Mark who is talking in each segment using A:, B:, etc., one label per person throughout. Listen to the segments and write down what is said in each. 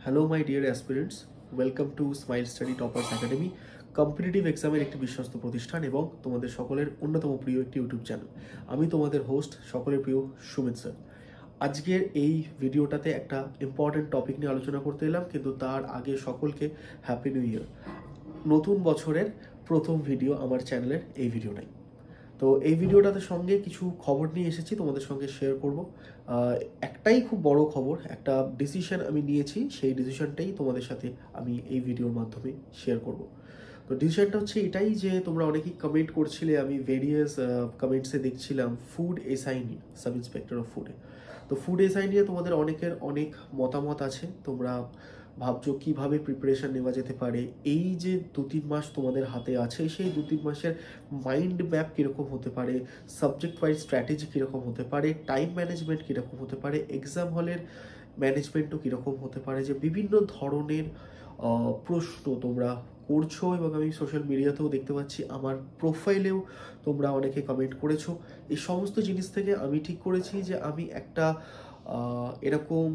A: Hello my dear aspirants, welcome to smile study toppers academy, competitive এক্সামের একটি বিশ্বস্ত প্রতিষ্ঠান এবং তোমাদের সকলের অন্যতম প্রিয় একটি ইউটিউব চ্যানেল। আমি তোমাদের হোস্ট, সকলের প্রিয় সুমিত স্যার। আজকের এই ভিডিওটাতে একটা ইম্পর্টেন্ট টপিক নিয়ে আলোচনা করতে এলাম, কিন্তু তার আগে সকলকে হ্যাপি নিউ ইয়ার। নতুন বছরের প্রথম ভিডিও আমার চ্যানেলের এই ভিডিওটাই। তো এই ভিডিওটাতে সঙ্গে কিছু খবর নিয়ে এসেছি, তোমাদের সঙ্গে শেয়ার করব। একটাই খুব বড় খবর, একটা ডিসিশন আমি নিয়েছি, সেই ডিসিশনটাই তোমাদের সাথে আমি এই ভিডিওর মাধ্যমে শেয়ার করব। তো ডিসিশনটা হচ্ছে এটাই যে তোমরা অনেকেই কমেন্ট করছিলে, আমি ভেরিয়াস কমেন্টসে দেখছিলাম ফুড এসআই নিয়ে, সাব ইন্সপেক্টর অফ ফুডে। তো ফুড এসআই নিয়ে তোমাদের অনেকের অনেক মতামত আছে। তোমরা ভাবছো কিভাবে প্রিপারেশন নেওয়া যেতে পারে। এই যে 2-3 মাস তোমাদের হাতে আছে, সেই 2-3 মাসের মাইন্ড ম্যাপ কীরকম হতে পারে, সাবজেক্ট ওয়াইজ স্ট্র্যাটেজি কীরকম হতে পারে, টাইম ম্যানেজমেন্ট কীরকম হতে পারে, এক্সাম হলের ম্যানেজমেন্টও কীরকম হতে পারে, যে বিভিন্ন ধরনের প্রশ্ন তোমরা করছো এবং আমি সোশ্যাল মিডিয়াতেও দেখতে পাচ্ছি, আমার প্রোফাইলেও তোমরা অনেকে কমেন্ট করেছো। এই সমস্ত জিনিস থেকে আমি ঠিক করেছি যে আমি একটা এরকম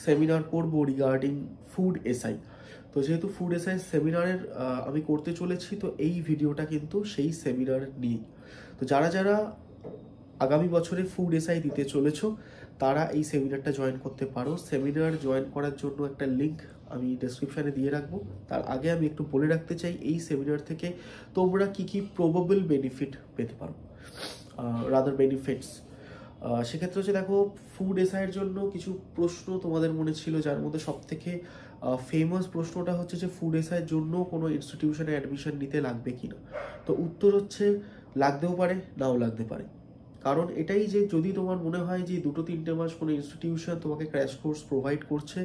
A: সেমিনার করব রিগার্ডিং ফুড এসআই। তো যেহেতু ফুড এসআই সেমিনারের আমি করতে চলেছি, তো এই ভিডিওটা কিন্তু সেই সেমিনার নিয়ে। তো যারা যারা আগামী বছরে ফুড এসআই দিতে চলেছো, তারা এই সেমিনারটা জয়েন করতে পারো। সেমিনার জয়েন করার জন্য একটা লিঙ্ক আমি ডেসক্রিপশানে দিয়ে রাখবো। তার আগে আমি একটু বলে রাখতে চাই, এই সেমিনার থেকে তোমরা কি কি প্রবাবল বেনিফিট পেতে পারো, রাদার বেনিফিটস। সেক্ষেত্রে হচ্ছে দেখো, ফুড এসআইয়ের জন্য কিছু প্রশ্ন তোমাদের মনে ছিল, যার মধ্যে সবথেকে ফেমাস প্রশ্নটা হচ্ছে যে ফুড এসআইয়ের জন্য কোনো ইনস্টিটিউশনে অ্যাডমিশন নিতে লাগবে কিনা। তো উত্তর হচ্ছে লাগতেও পারে, নাও লাগতে পারে। কারণ এটাই যে যদি তোমার মনে হয় যে 2-3 মাস কোনো ইনস্টিটিউশন তোমাকে ক্র্যাশ কোর্স প্রোভাইড করছে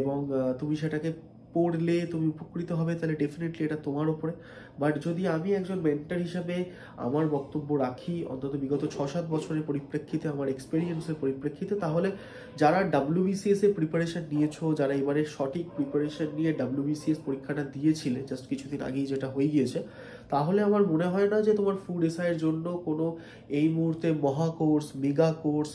A: এবং তুমি সেটাকে পড়লে তুমি উপকৃত হবে, তাহলে ডেফিনেটলি এটা তোমার ওপরে। বাট যদি আমি একজন মেন্টর হিসাবে আমার বক্তব্য রাখি, অন্তত বিগত 6-7 বছরের পরিপ্রেক্ষিতে, আমার এক্সপিরিয়েন্সের পরিপ্রেক্ষিতে, তাহলে যারা WBCS এর প্রিপারেশন নিয়েছো, যারা এবারে সঠিক প্রিপারেশন নিয়ে WBCS পরীক্ষাটা দিয়েছিলে জাস্ট কিছুদিন আগেই, যেটা হয়ে গিয়েছে, তাহলে আমার মনে হয় না যে তোমার ফুড এসআইয়ের জন্য কোনো এই মুহূর্তে মহা কোর্স, মেগা কোর্স,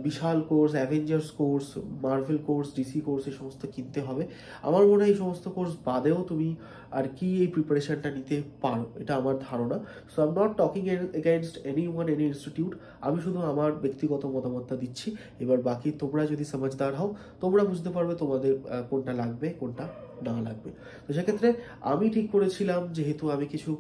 A: বিশাল course, Avengers course, Marvel course, DC course এই সমস্ত কিনতে হবে। আমার মনে হয় এই সমস্ত কোর্স বাদেও তুমি আর কি এই প্রিপারেশনটা নিতে পারো, এটা আমার ধারণা। So I am not talking against any one, any institute. আমি শুধু আমার ব্যক্তিগত মতামতটা দিচ্ছি। এবার বাকি তোমরা যদি সমঝদার হও, তোমরা বুঝতে পারবে তোমাদের কোনটা লাগবে, কোনটা না লাগবে। তো সেক্ষেত্রে আমি ঠিক করেছিলাম, যেহেতু আমি কিছু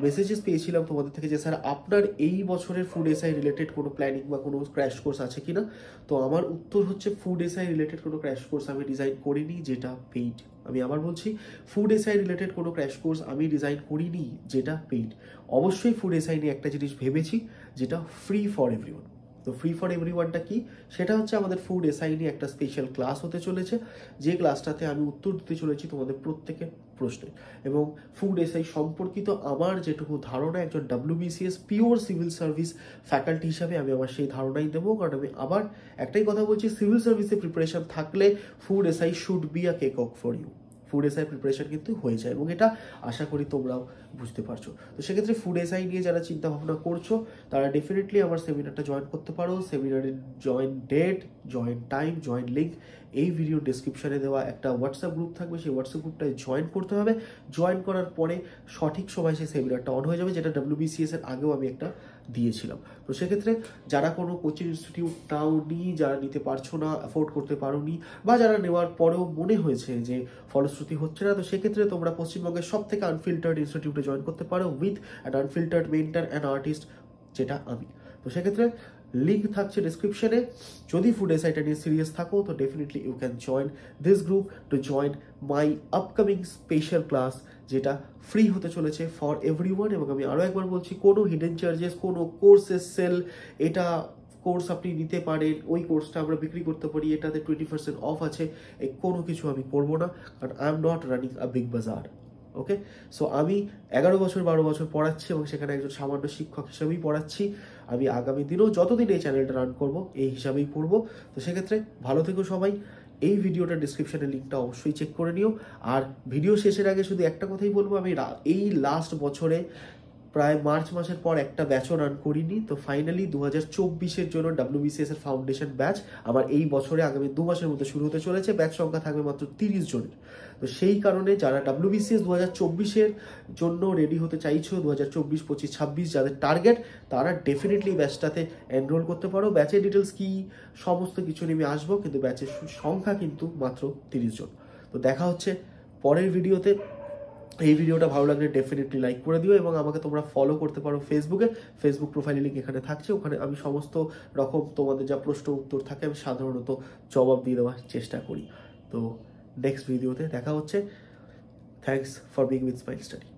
A: মেসেজেস পেয়েছিলাম তোমাদের থেকে যে স্যার আপনার এই বছরের ফুড এসআই রিলেটেড কোনো প্ল্যানিং বা কোনো ক্র্যাশ কোর্স আছে কিনা। তো আমার উত্তর হচ্ছে ফুড এসআই রিলেটেড কোনো ক্র্যাশ কোর্স আমি ডিজাইন করিনি যেটা পেইড। আমি আবার বলছি, ফুড এসআই রিলেটেড কোনো ক্র্যাশ কোর্স আমি ডিজাইন করিনি যেটা পেইড। অবশ্যই ফুড এসআই নিয়ে একটা জিনিস ভেবেছি, যেটা ফ্রি ফর এভরিওয়ান। তো ফ্রি ফর এভরিওয়ানটা কি, সেটা হচ্ছে আমাদের ফুড এসআই নিয়ে একটা স্পেশাল ক্লাস হতে চলেছে, যে ক্লাসটাতে আমি উত্তর দিতে চলেছি তোমাদের প্রত্যেকের প্রশ্নে। এবং ফুড এসআই সম্পর্কিত আমার যেটুকু ধারণা, একজন WBCS pure civil service faculty হিসাবে আমি আমার সেই ধারণাই দেবো। কারণ আমি আবার একটাই কথা বলছি, সিভিল সার্ভিসে প্রিপারেশন থাকলে food SI should be a cakewalk for you. Food SI preparation কিন্তু হয়ে যায় এবং এটা আশা করি তোমরাও বুঝতে পারছো। তো সেক্ষেত্রে ফুড এসআই নিয়ে যারা চিন্তা ভাবনা করছো, তারা ডেফিনেটলি আমার সেমিনারটা জয়েন করতে পারো। সেমিনারের join date, join time, join link এই ভিডিও ডেসক্রিপশনে দেওয়া একটা হোয়াটসঅ্যাপ গ্রুপ থাকবে, সেই হোয়াটসঅ্যাপ গ্রুপটায় জয়েন করতে হবে। জয়েন করার পরে সঠিক সময় সেই সেমিনারটা অন হয়ে যাবে, যেটা WBCS এর আগেও আমি একটা দিয়েছিলাম। তো সেক্ষেত্রে যারা কোনো কোচিং ইনস্টিটিউট নাও নি, যারা নিতে পারছো না, অ্যাফোর্ড করতে পারো নি, বা যারা নেওয়ার পরেও মনে হয়েছে যে ফলশ্রুতি হচ্ছে না, তো সেক্ষেত্রে তোমরা পশ্চিমবঙ্গের সব থেকে আনফিল্টার্ড ইনস্টিটিউটে জয়েন করতে পারো with an unfiltered mentor and artist, যেটা আমি। তো সেক্ষেত্রে লিঙ্ক থাকছে ডিসক্রিপশনে। যদি ফুড এসআইটা নিয়ে সিরিয়াস থাকো, তো definitely you can join this group to join my upcoming special class, যেটা ফ্রি হতে চলেছে ফর এভরিওয়ান। এবং আমি আরও একবার বলছি, কোনো হিডেন চার্জেস, কোনো কোর্সের সেল, এটা কোর্স আপনি নিতে পারেন, ওই কোর্সটা আমরা বিক্রি করতে পারি, এটাতে 20% অফ আছে, এই কোনো কিছু আমি করবো না, কারণ I am not running a big বাজার। ওকে, সো আমি 11-12 বছর পড়াচ্ছি এবং সেখানে একজন সামান্য শিক্ষক হিসাবেই পড়াচ্ছি। আমি আগামী দিনেও যতদিন এই চ্যানেলটা রান করব এই হিসাবেই পড়বো। তো সেক্ষেত্রে ভালো থেকো সবাই। এই ভিডিওটা ডিসক্রিপশনের লিঙ্কটা অবশ্যই চেক করে নিও। আর ভিডিও শেষের আগে শুধু একটা কথাই বলবো, আমি এই লাস্ট বছরে প্রায় মার্চ মাসের পর একটা ব্যাচও রান করিনি। তো ফাইনালি 2024-এর জন্য WBCS এর ফাউন্ডেশন ব্যাচ আমার এই বছরে আগামী 2 মাসের মধ্যে শুরু হতে চলেছে। ব্যাচ সংখ্যা থাকবে মাত্র 30 জনের। তো সেই কারণে যারা WBCS 2024-এর জন্য রেডি হতে চাইছো, 2024, 25, 26 যাদের টার্গেট, তারা ডেফিনেটলি ব্যাচটাতে এনরোল করতে পারো। ব্যাচের ডিটেলস কি সমস্ত কিছু নিয়ে আমি আসবো, কিন্তু ব্যাচের সংখ্যা কিন্তু মাত্র 30 জন। তো দেখা হচ্ছে পরের ভিডিওতে। এই ভিডিওটা ভালো লাগলে ডেফিনেটলি লাইক করে দিও, এবং আমাকে তোমরা ফলো করতে পারো ফেসবুক প্রোফাইল লিঙ্ক এখানে থাকছে। ওখানে আমি সমস্ত রকম তোমাদের যা প্রশ্ন উত্তর থাকে আমি সাধারণত জবাব দিয়ে দেওয়ার চেষ্টা করি। তো নেক্সট ভিডিওতে দেখা হচ্ছে। Thanks for being with smile study.